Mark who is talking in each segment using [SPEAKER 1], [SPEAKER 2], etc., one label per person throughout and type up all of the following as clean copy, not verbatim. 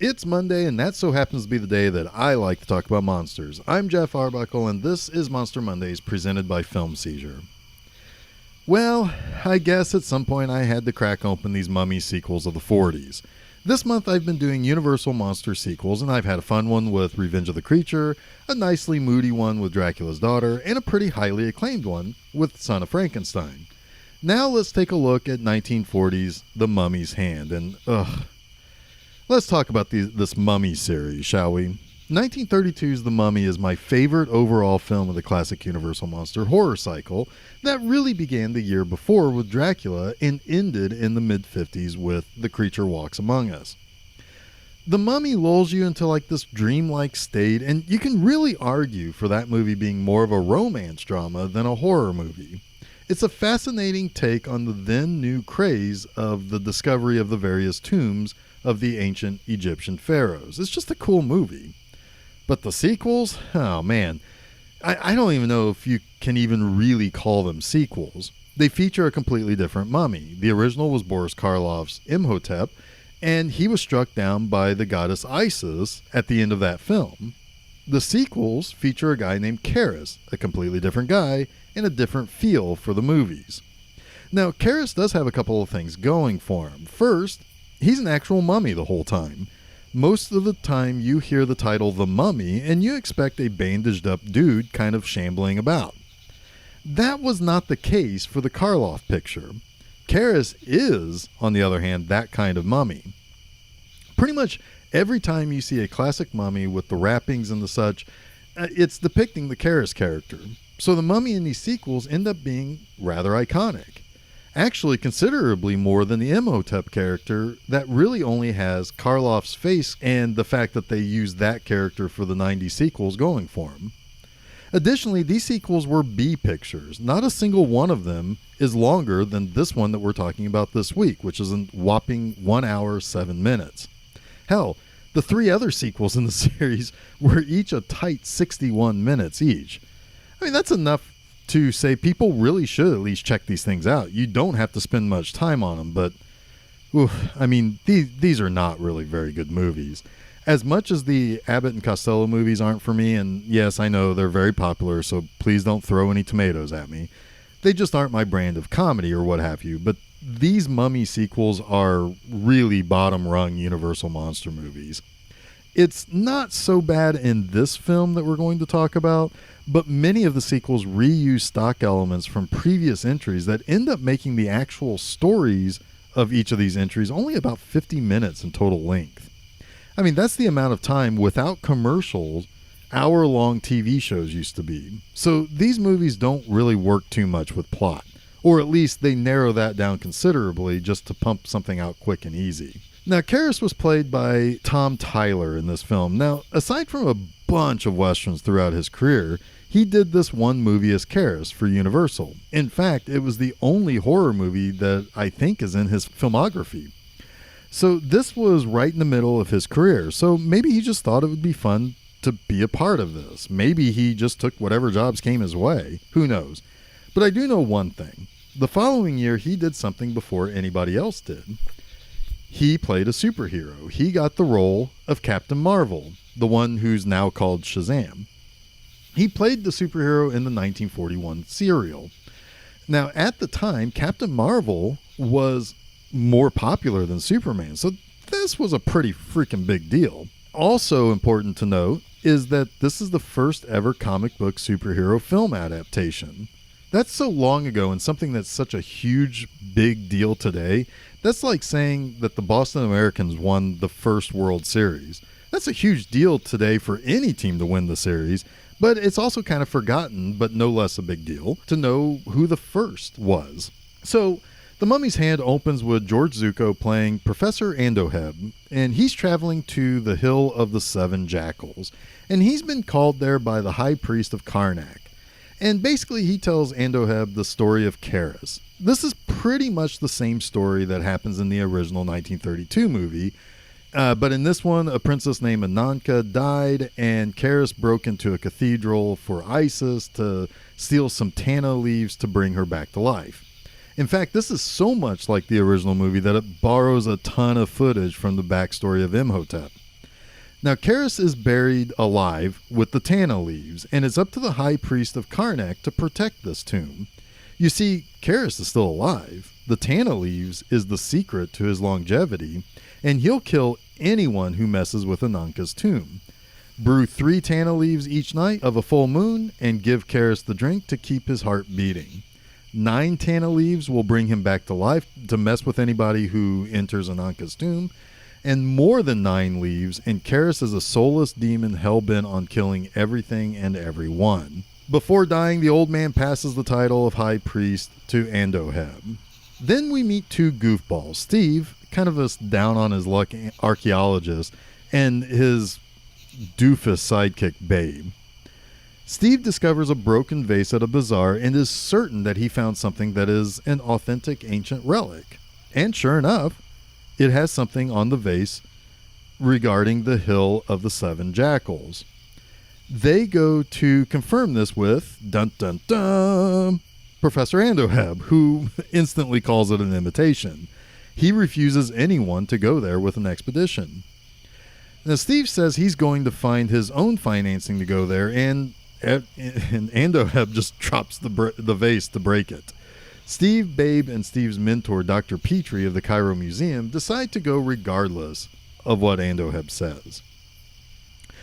[SPEAKER 1] It's Monday, and that so happens to be the day that I like to talk about monsters. I'm Geoff Arbuckle, and this is Monster Mondays presented by Film Seizure. Well, I guess at some point I had to crack open these Mummy sequels of the 40s. This month I've been doing Universal Monster sequels, and I've had a fun one with Revenge of the Creature, a nicely moody one with Dracula's Daughter, and a pretty highly acclaimed one with Son of Frankenstein. Now let's take a look at 1940's The Mummy's Hand, and let's talk about this Mummy series, shall we? 1932's The Mummy is my favorite overall film of the classic Universal Monster horror cycle that really began the year before with Dracula and ended in the mid-50s with The Creature Walks Among Us. The Mummy lulls you into like this dreamlike state, and you can really argue for that movie being more of a romance drama than a horror movie. It's a fascinating take on the then new craze of the discovery of the various tombs of the ancient Egyptian pharaohs. It's just a cool movie. But the sequels? Oh man, I don't even know if you can even really call them sequels. They feature a completely different mummy. The original was Boris Karloff's Imhotep, and he was struck down by the goddess Isis at the end of that film. The sequels feature a guy named Karras, a completely different guy, and a different feel for the movies. Now, Karras does have a couple of things going for him. First, he's an actual mummy the whole time. Most of the time you hear the title The Mummy and you expect a bandaged up dude kind of shambling about. That was not the case for the Karloff picture. Karras is, on the other hand, that kind of mummy. Pretty much every time you see a classic mummy with the wrappings and the such, it's depicting the Karras character. So the mummy in these sequels end up being rather iconic. Actually considerably more than the Imhotep character that really only has Karloff's face and the fact that they used that character for the 90s sequels going for him. Additionally, these sequels were B pictures. Not a single one of them is longer than this one that we're talking about this week, which is a whopping 1 hour, 7 minutes. Hell, the 3 other sequels in the series were each a tight 61 minutes each. I mean, that's enough to say people really should at least check these things out. You don't have to spend much time on them, but these are not really very good movies. As much as the Abbott and Costello movies aren't for me, and yes, I know they're very popular, so please don't throw any tomatoes at me. They just aren't my brand of comedy or what have you, but these Mummy sequels are really bottom-rung Universal Monster movies. It's not so bad in this film that we're going to talk about, but many of the sequels reuse stock elements from previous entries that end up making the actual stories of each of these entries only about 50 minutes in total length. I mean, that's the amount of time without commercials hour-long TV shows used to be. So these movies don't really work too much with plot, or at least they narrow that down considerably just to pump something out quick and easy. Now, Karras was played by Tom Tyler in this film. Now, aside from a bunch of westerns throughout his career, he did this one movie as Karras for Universal. In fact, it was the only horror movie that I think is in his filmography. So this was right in the middle of his career. So maybe he just thought it would be fun to be a part of this. Maybe he just took whatever jobs came his way. Who knows? But I do know one thing. The following year, he did something before anybody else did. He played a superhero. He got the role of Captain Marvel, the one who's now called Shazam. He played the superhero in the 1941 serial. Now, at the time, Captain Marvel was more popular than Superman, so this was a pretty freaking big deal. Also important to note is that this is the first ever comic book superhero film adaptation. That's so long ago, and something that's such a huge, big deal today. That's like saying that the Boston Americans won the first World Series. That's a huge deal today for any team to win the series, but it's also kind of forgotten, but no less a big deal, to know who the first was. So, The Mummy's Hand opens with George Zucco playing Professor Andoheb, and he's traveling to the Hill of the Seven Jackals, and he's been called there by the High Priest of Karnak. And basically he tells Andoheb the story of Karras. This is pretty much the same story that happens in the original 1932 movie, but in this one, a princess named Ananka died, and Karras broke into a cathedral for Isis to steal some tanna leaves to bring her back to life. In fact, this is so much like the original movie that it borrows a ton of footage from the backstory of Imhotep. Now, Karis is buried alive with the Tana leaves, and it's up to the high priest of Karnak to protect this tomb. You see, Karis is still alive. The Tana leaves is the secret to his longevity, and he'll kill anyone who messes with Ananka's tomb. Brew 3 Tana leaves each night of a full moon and give Karis the drink to keep his heart beating. 9 Tana leaves will bring him back to life to mess with anybody who enters Ananka's tomb, and more than 9 leaves, and Karis is a soulless demon hell-bent on killing everything and everyone. Before dying, the old man passes the title of High Priest to Andoheb. Then we meet 2 goofballs, Steve, kind of a down-on-his-luck archaeologist, and his doofus sidekick, Babe. Steve discovers a broken vase at a bazaar and is certain that he found something that is an authentic ancient relic. And sure enough, it has something on the vase regarding the Hill of the 7 Jackals. They go to confirm this with, dun dun dun, Professor Andoheb, who instantly calls it an imitation. He refuses anyone to go there with an expedition. Now, Steve says he's going to find his own financing to go there, and Andoheb just drops the vase to break it. Steve, Babe, and Steve's mentor, Dr. Petrie of the Cairo Museum, decide to go regardless of what Andoheb says.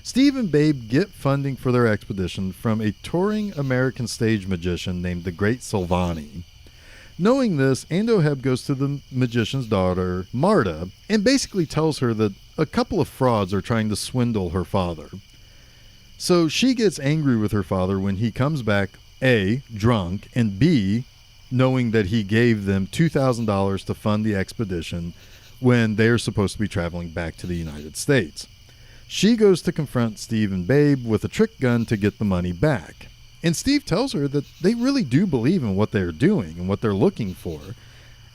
[SPEAKER 1] Steve and Babe get funding for their expedition from a touring American stage magician named the Great Silvani. Knowing this, Andoheb goes to the magician's daughter, Marta, and basically tells her that a couple of frauds are trying to swindle her father. So she gets angry with her father when he comes back, A, drunk, and B, knowing that he gave them $2,000 to fund the expedition when they're supposed to be traveling back to the United States. She goes to confront Steve and Babe with a trick gun to get the money back. And Steve tells her that they really do believe in what they're doing and what they're looking for,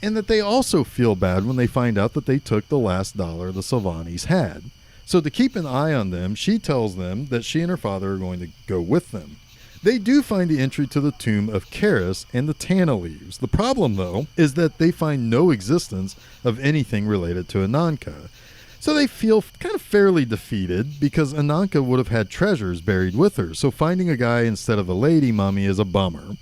[SPEAKER 1] and that they also feel bad when they find out that they took the last dollar the Silvanis had. So to keep an eye on them, she tells them that she and her father are going to go with them. They do find the entry to the tomb of Karis and the Tana leaves. The problem, though, is that they find no existence of anything related to Ananka. So they feel kind of fairly defeated because Ananka would have had treasures buried with her, so finding a guy instead of a lady mummy is a bummer.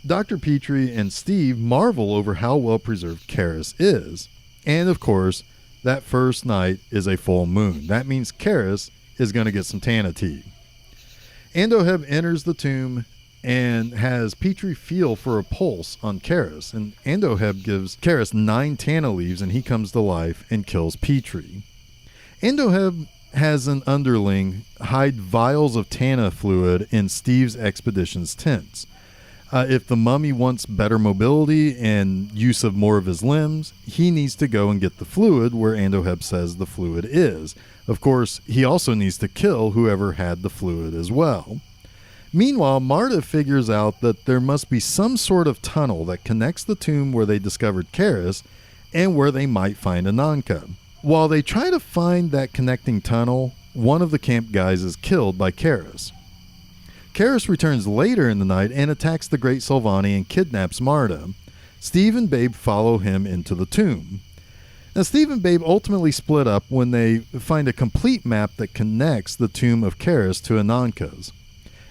[SPEAKER 1] Dr. Petrie and Steve marvel over how well preserved Karis is. And of course, that first night is a full moon. That means Karis is going to get some Tana tea. Andoheb enters the tomb and has Petrie feel for a pulse on Karis, and Andoheb gives Karis 9 Tana leaves and he comes to life and kills Petrie. Andoheb has an underling hide vials of Tana fluid in Steve's expedition's tents. If the mummy wants better mobility and use of more of his limbs, he needs to go and get the fluid where Andoheb says the fluid is. Of course, he also needs to kill whoever had the fluid as well. Meanwhile, Marta figures out that there must be some sort of tunnel that connects the tomb where they discovered Karis and where they might find Ananka. While they try to find that connecting tunnel, one of the camp guys is killed by Karis. Karis returns later in the night and attacks the Great Silvani and kidnaps Marta. Steve and Babe follow him into the tomb. Now, Steve and Babe ultimately split up when they find a complete map that connects the tomb of Karis to Ananka's.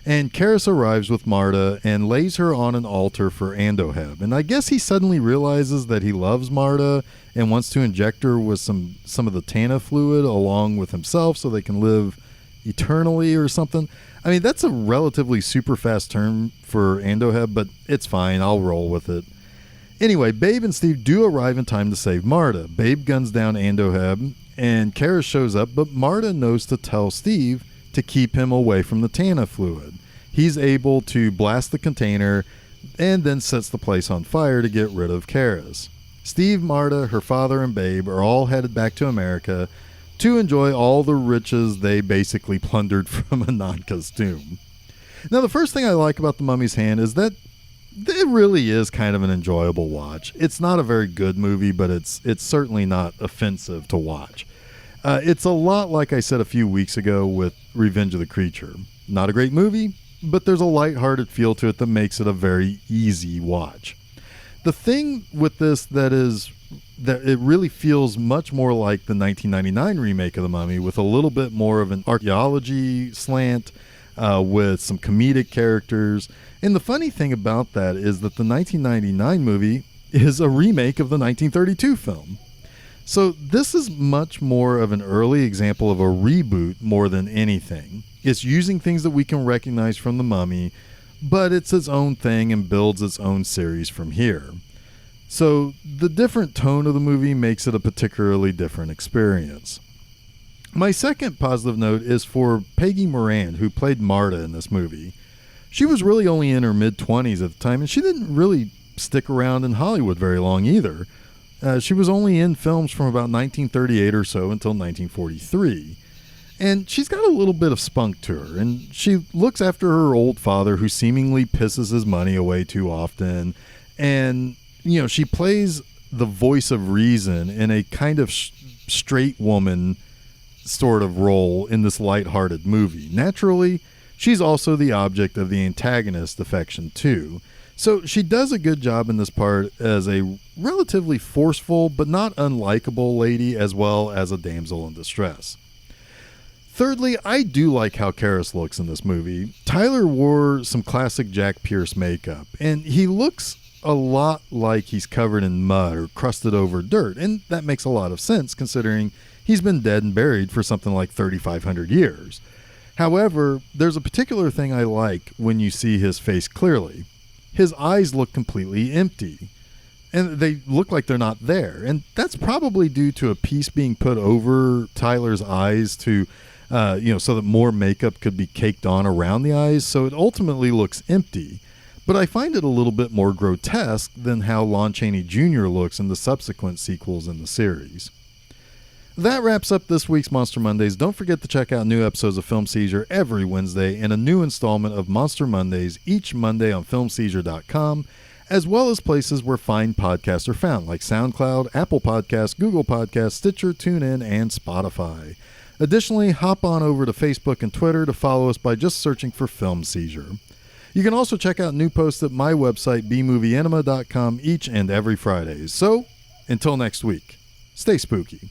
[SPEAKER 1] And Karis arrives with Marta and lays her on an altar for Andoheb. And I guess he suddenly realizes that he loves Marta and wants to inject her with some of the Tana fluid along with himself so they can live eternally or something. I mean, that's a relatively super fast term for Andoheb, but it's fine. I'll roll with it. Anyway, Babe and Steve do arrive in time to save Marta. Babe guns down Andoheb, and Karis shows up, but Marta knows to tell Steve to keep him away from the Tana fluid. He's able to blast the container and then sets the place on fire to get rid of Karis. Steve, Marta, her father, and Babe are all headed back to America to enjoy all the riches they basically plundered from Ananka's tomb. Now, the first thing I like about The Mummy's Hand is that it really is kind of an enjoyable watch. It's not a very good movie, but it's certainly not offensive to watch. It's a lot like I said a few weeks ago with Revenge of the Creature. Not a great movie, but there's a lighthearted feel to it that makes it a very easy watch. The thing with this that is that it really feels much more like the 1999 remake of The Mummy, with a little bit more of an archaeology slant, with some comedic characters. And the funny thing about that is that the 1999 movie is a remake of the 1932 film. So this is much more of an early example of a reboot more than anything. It's using things that we can recognize from The Mummy, but it's its own thing and builds its own series from here. So the different tone of the movie makes it a particularly different experience. My second positive note is for Peggy Moran, who played Marta in this movie. She was really only in her mid-20s at the time, and she didn't really stick around in Hollywood very long either. She was only in films from about 1938 or so until 1943. And she's got a little bit of spunk to her, and she looks after her old father, who seemingly pisses his money away too often. And, you know, she plays the voice of reason in a kind of straight woman sort of role in this lighthearted movie. Naturally, she's also the object of the antagonist affection too. So she does a good job in this part as a relatively forceful but not unlikable lady, as well as a damsel in distress. Thirdly, I do like how Karras looks in this movie. Tyler wore some classic Jack Pierce makeup, and he looks a lot like he's covered in mud or crusted over dirt, and that makes a lot of sense considering he's been dead and buried for something like 3,500 years. However, there's a particular thing I like when you see his face clearly. His eyes look completely empty, and they look like they're not there. And that's probably due to a piece being put over Tyler's eyes to, so that more makeup could be caked on around the eyes. So it ultimately looks empty. But I find it a little bit more grotesque than how Lon Chaney Jr. looks in the subsequent sequels in the series. That wraps up this week's Monster Mondays. Don't forget to check out new episodes of Film Seizure every Wednesday and a new installment of Monster Mondays each Monday on filmseizure.com, as well as places where fine podcasts are found, like SoundCloud, Apple Podcasts, Google Podcasts, Stitcher, TuneIn, and Spotify. Additionally, hop on over to Facebook and Twitter to follow us by just searching for Film Seizure. You can also check out new posts at my website, bmovieenema.com, each and every Friday. So, until next week, stay spooky.